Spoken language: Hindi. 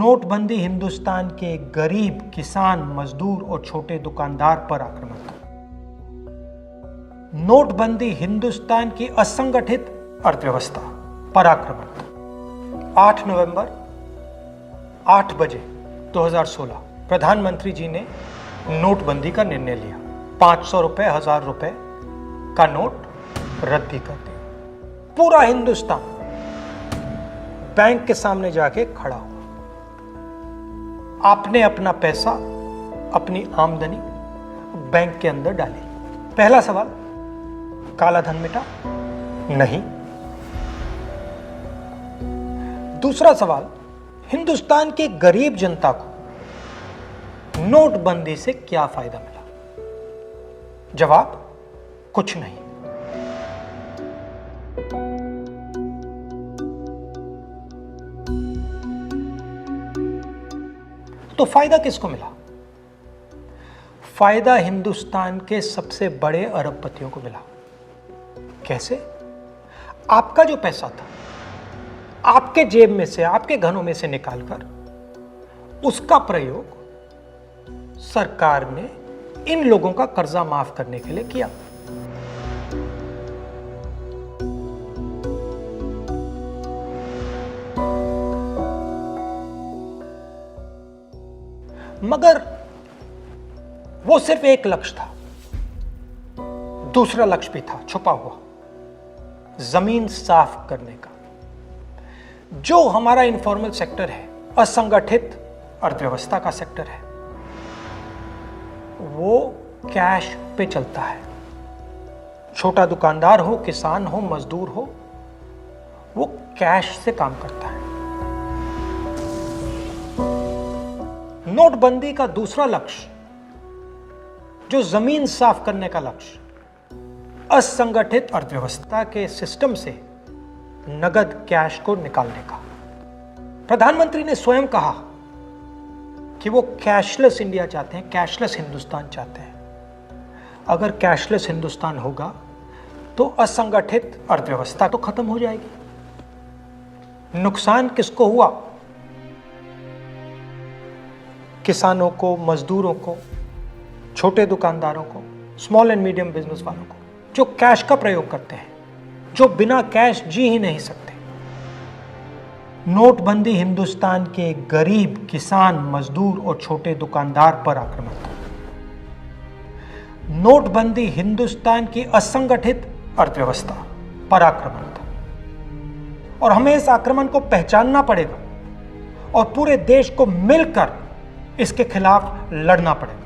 नोटबंदी हिंदुस्तान के गरीब, किसान, मजदूर और छोटे दुकानदार पर आक्रमण था। नोटबंदी हिंदुस्तान की असंगठित अर्थव्यवस्था पर आक्रमण था। 8 नवंबर 8 बजे 2016 प्रधानमंत्री जी ने नोटबंदी का निर्णय लिया। 500 रुपए, 1000 रुपए का नोट रद्दी कर दिया। पूरा हिंदुस्तान बैंक के सामने जाके खड़ा हुआ। आपने अपना पैसा, अपनी आमदनी बैंक के अंदर डाली। पहला सवाल, काला धन मिटा? नहीं। दूसरा सवाल, हिंदुस्तान के गरीब जनता को नोटबंदी से क्या फायदा मिला? जवाब, कुछ नहीं। तो फायदा किसको मिला? फायदा हिंदुस्तान के सबसे बड़े अरबपतियों को मिला। कैसे? आपका जो पैसा था, आपके जेब में से, आपके घरों में से निकालकर उसका प्रयोग सरकार ने इन लोगों का कर्जा माफ करने के लिए किया। मगर वो सिर्फ एक लक्ष्य था। दूसरा लक्ष्य भी था छुपा हुआ, जमीन साफ करने का। जो हमारा इनफॉर्मल सेक्टर है, असंगठित अर्थव्यवस्था का सेक्टर है, वो कैश पे चलता है। छोटा दुकानदार हो, किसान हो, मजदूर हो, वो कैश से काम करता है। नोटबंदी का दूसरा लक्ष्य, जो जमीन साफ करने का लक्ष्य, असंगठित अर्थव्यवस्था के सिस्टम से नगद कैश को निकालने का। प्रधानमंत्री ने स्वयं कहा कि वो कैशलेस इंडिया चाहते हैं, कैशलेस हिंदुस्तान चाहते हैं। अगर कैशलेस हिंदुस्तान होगा तो असंगठित अर्थव्यवस्था तो खत्म हो जाएगी। नुकसान किसको हुआ? किसानों को, मजदूरों को, छोटे दुकानदारों को, स्मॉल एंड मीडियम बिजनेस वालों को, जो कैश का प्रयोग करते हैं, जो बिना कैश जी ही नहीं सकते। नोटबंदी हिंदुस्तान के गरीब, किसान, मजदूर और छोटे दुकानदार पर आक्रमण था। नोटबंदी हिंदुस्तान की असंगठित अर्थव्यवस्था पर आक्रमण था। और हमें इस आक्रमण को पहचानना पड़ेगा और पूरे देश को मिलकर इसके खिलाफ लड़ना पड़ेगा।